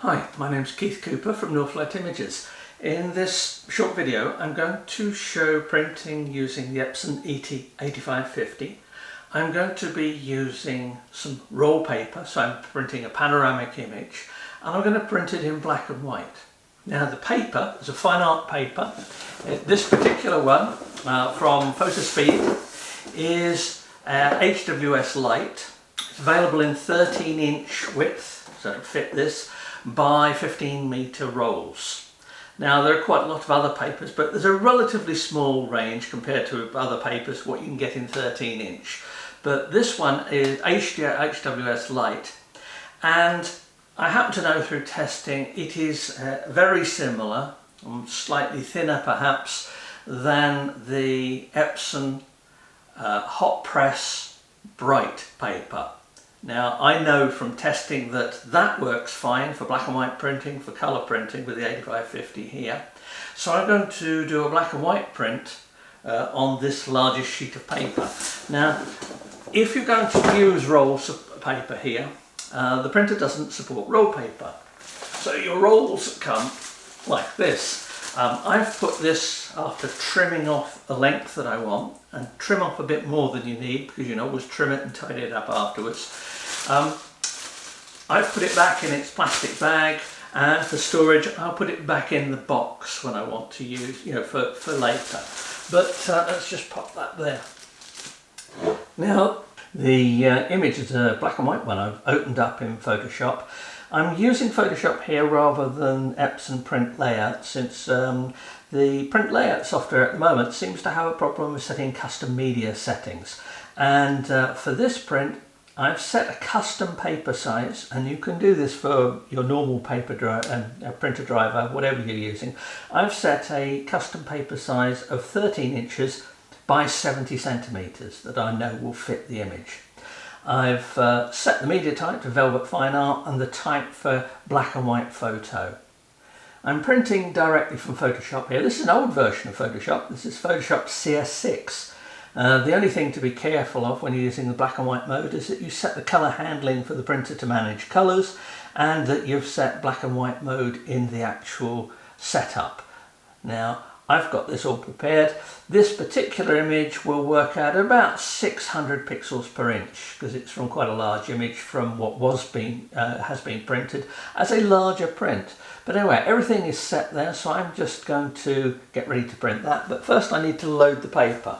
Hi, my name's Keith Cooper from Lite Images. In this short video I'm going to show printing using the Epson ET-8550. I'm going to be using some roll paper, so I'm printing a panoramic image, and I'm going to print it in black and white. Now the paper is a fine art paper. This particular one from FotoSpeed is HWS Lite. It's available in 13-inch width, so it'll fit this, by 15 metre rolls. Now there are quite a lot of other papers, but there's a relatively small range compared to other papers what you can get in 13-inch. But this one is HWS Lite, and I happen to know through testing it is very similar, slightly thinner perhaps, than the Epson hot press bright paper. Now I know from testing that that works fine for black and white printing, for colour printing with the 8550 here. So I'm going to do a black and white print on this largest sheet of paper. Now if you're going to use rolls of paper here, the printer doesn't support roll paper. So your rolls come like this. I've put this after trimming off the length that I want, and trim off a bit more than you need because you can always trim it and tidy it up afterwards. I've put it back in its plastic bag, and for storage I'll put it back in the box when I want to use, for later. But let's just pop that there. Now the image is a black and white one I've opened up in Photoshop. I'm using Photoshop here rather than Epson Print Layout, since the Print Layout software at the moment seems to have a problem with setting custom media settings. And for this print I've set a custom paper size, and you can do this for your normal paper printer driver, whatever you're using. I've set a custom paper size of 13 inches by 70 centimeters that I know will fit the image. I've set the media type to Velvet Fine Art and the type for black and white photo. I'm printing directly from Photoshop here. This is an old version of Photoshop. This is Photoshop CS6. The only thing to be careful of when you're using the black and white mode is that you set the colour handling for the printer to manage colours, and that you've set black and white mode in the actual setup. Now I've got this all prepared. This particular image will work out at about 600 pixels per inch because it's from quite a large image from what has been printed as a larger print. But anyway, everything is set there, so I'm just going to get ready to print that. But first I need to load the paper.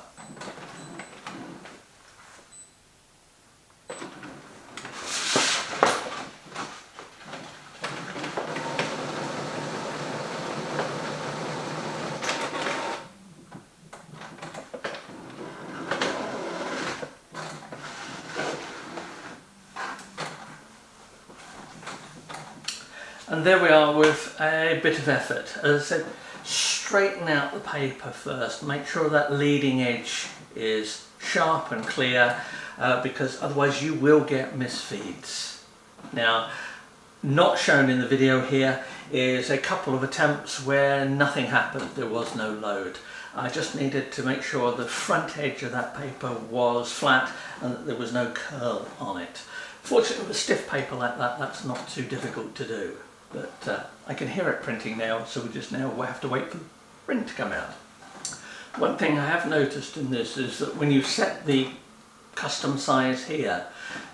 And there we are with a bit of effort. As I said, straighten out the paper first. Make sure that leading edge is sharp and clear, because otherwise you will get misfeeds. Now, not shown in the video here is a couple of attempts where nothing happened. There was no load. I just needed to make sure the front edge of that paper was flat and that there was no curl on it. Fortunately, with stiff paper like that, that's not too difficult to do. But I can hear it printing now, so we just now have to wait for the print to come out. One thing I have noticed in this is that when you set the custom size here,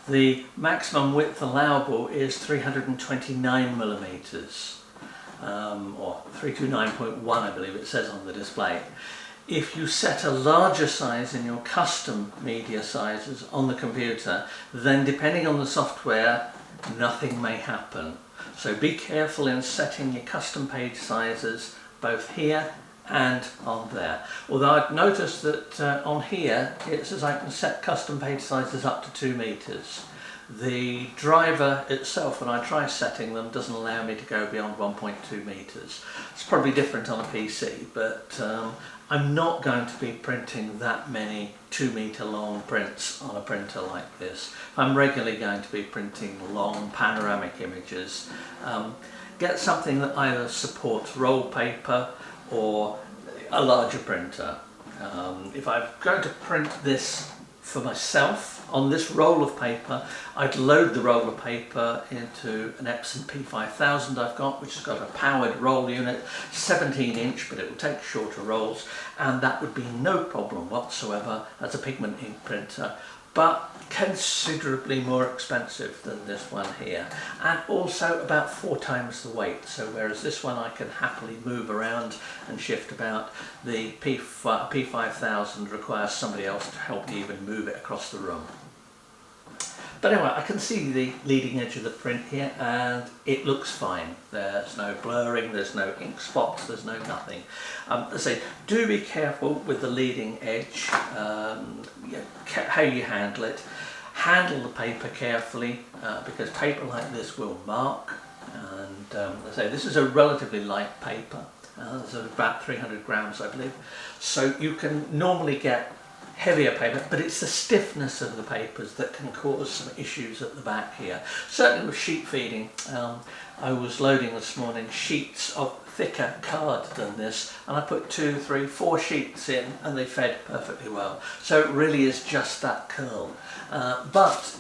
the maximum width allowable is 329 millimeters, or 329.1 I believe it says on the display. If you set a larger size in your custom media sizes on the computer, then depending on the software, nothing may happen. So be careful in setting your custom page sizes both here and on there. Although I've noticed that on here it says I can set custom page sizes up to 2 meters. The driver itself, when I try setting them, doesn't allow me to go beyond 1.2 meters. It's probably different on a PC, but I'm not going to be printing that many 2 meter long prints on a printer like this. I'm regularly going to be printing long panoramic images. Get something that either supports roll paper or a larger printer. If I'm going to print this for myself, on this roll of paper, I'd load the roll of paper into an Epson P5000 I've got, which has got a powered roll unit, 17 inch, but it will take shorter rolls, and that would be no problem whatsoever as a pigment ink printer, but considerably more expensive than this one here, and also about 4 times the weight. So whereas this one I can happily move around and shift about, the P5000 requires somebody else to help me even move it across the room. But anyway, I can see the leading edge of the print here, and it looks fine. There's no blurring, there's no ink spots, there's no nothing. As I say, do be careful with the leading edge, how you handle it. Handle the paper carefully, because paper like this will mark. And as I say, this is a relatively light paper. It's about 300 grams, I believe. So you can normally get heavier paper, but it's the stiffness of the papers that can cause some issues at the back here. Certainly with sheet feeding, I was loading this morning sheets of thicker card than this, and I put 2, 3, 4 sheets in, and they fed perfectly well. So it really is just that curl. But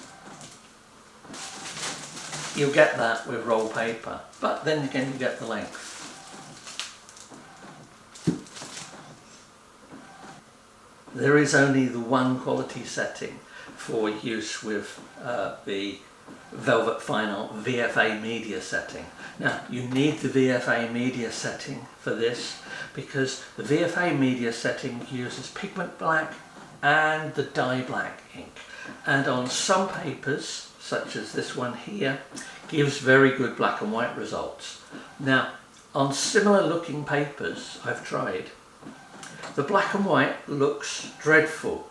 you'll get that with roll paper, but then again you get the length. There is only the one quality setting for use with the Velvet Fine Art VFA media setting. Now, you need the VFA media setting for this because the VFA media setting uses pigment black and the dye black ink, and on some papers, such as this one here, gives very good black and white results. Now, on similar looking papers I've tried, the black and white looks dreadful,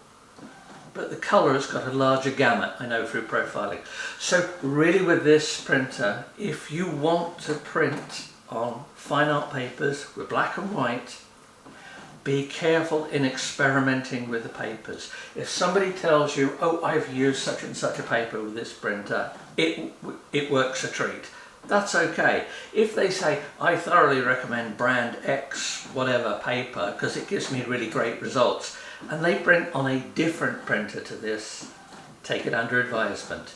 but the colour has got a larger gamut, I know, through profiling. So really with this printer, if you want to print on fine art papers with black and white, be careful in experimenting with the papers. If somebody tells you, oh, I've used such and such a paper with this printer, it works a treat. That's okay. If they say, I thoroughly recommend brand X whatever paper because it gives me really great results, and they print on a different printer to this, take it under advisement.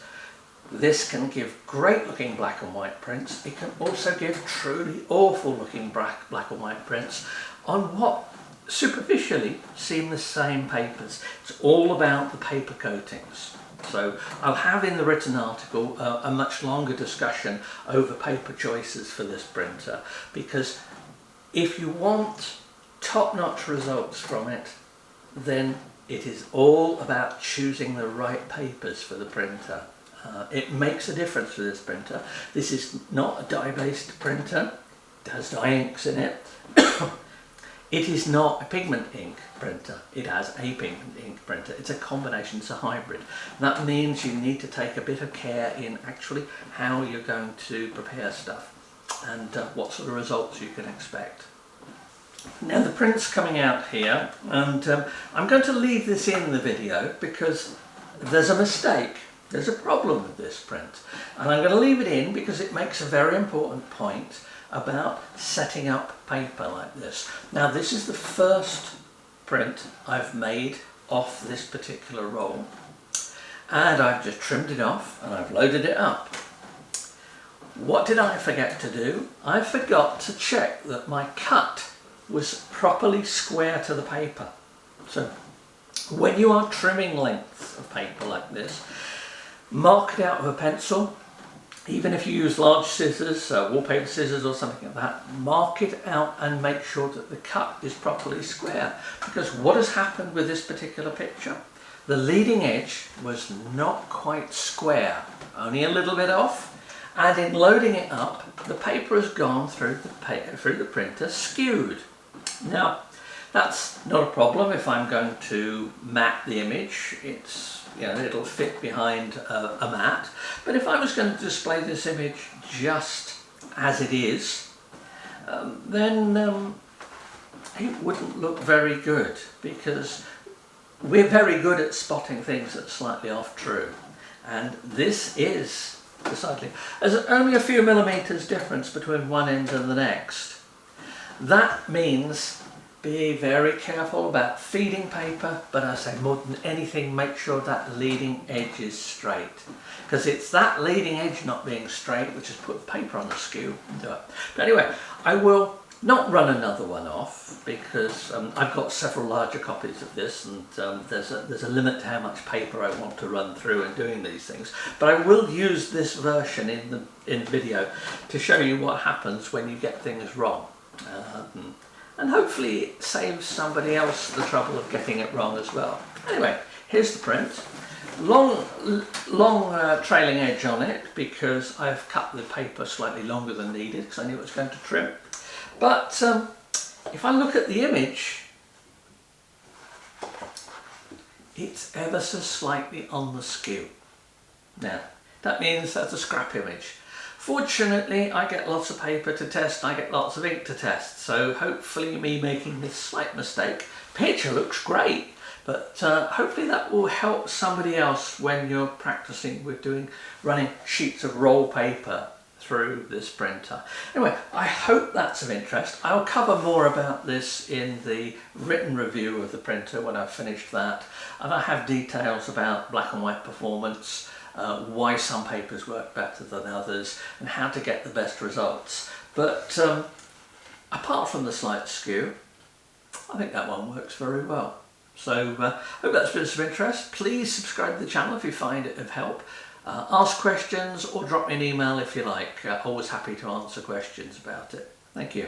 This can give great looking black and white prints. It can also give truly awful looking black and white prints on what superficially seem the same papers. It's all about the paper coatings. So I'll have in the written article a much longer discussion over paper choices for this printer, because if you want top-notch results from it, then it is all about choosing the right papers for the printer. It makes a difference for this printer. This is not a dye-based printer. It has dye inks in it. It is not a pigment ink printer, it has a pigment ink printer. It's a combination, it's a hybrid. That means you need to take a bit of care in actually how you're going to prepare stuff and what sort of results you can expect. Now the print's coming out here, and I'm going to leave this in the video because there's a mistake, there's a problem with this print. And I'm going to leave it in because it makes a very important point about setting up paper like this. Now this is the first print I've made off this particular roll, and I've just trimmed it off and I've loaded it up. What did I forget to do? I forgot to check that my cut was properly square to the paper. So when you are trimming lengths of paper like this, mark it out with a pencil. Even if you use large scissors, wallpaper scissors or something like that, mark it out and make sure that the cut is properly square. Because what has happened with this particular picture? The leading edge was not quite square, only a little bit off, and in loading it up, the paper has gone through the printer skewed. Now, that's not a problem if I'm going to mat the image. It'll fit behind a mat. But if I was going to display this image just as it is, then it wouldn't look very good, because we're very good at spotting things that are slightly off true. And this is decidedly, there's only a few millimeters difference between one end and the next. That means Be very careful about feeding paper, but I say more than anything, make sure that leading edge is straight, because it's that leading edge not being straight which has put paper on the skew. But anyway, I will not run another one off because I've got several larger copies of this, and there's a limit to how much paper I want to run through in doing these things. But I will use this version in video to show you what happens when you get things wrong. And hopefully it saves somebody else the trouble of getting it wrong as well. Anyway, here's the print. Long trailing edge on it because I've cut the paper slightly longer than needed because I knew it was going to trim. But if I look at the image, it's ever so slightly on the skew. Now, that means that's a scrap image. Fortunately, I get lots of paper to test, I get lots of ink to test, so hopefully me making this slight mistake, picture looks great, but hopefully that will help somebody else when you're practicing with running sheets of roll paper through this printer. Anyway, I hope that's of interest. I'll cover more about this in the written review of the printer when I've finished that, and I have details about black and white performance, why some papers work better than others, and how to get the best results. But apart from the slight skew, I think that one works very well. So hope that's been of interest. Please subscribe to the channel if you find it of help. Ask questions or drop me an email if you like. Always happy to answer questions about it. Thank you.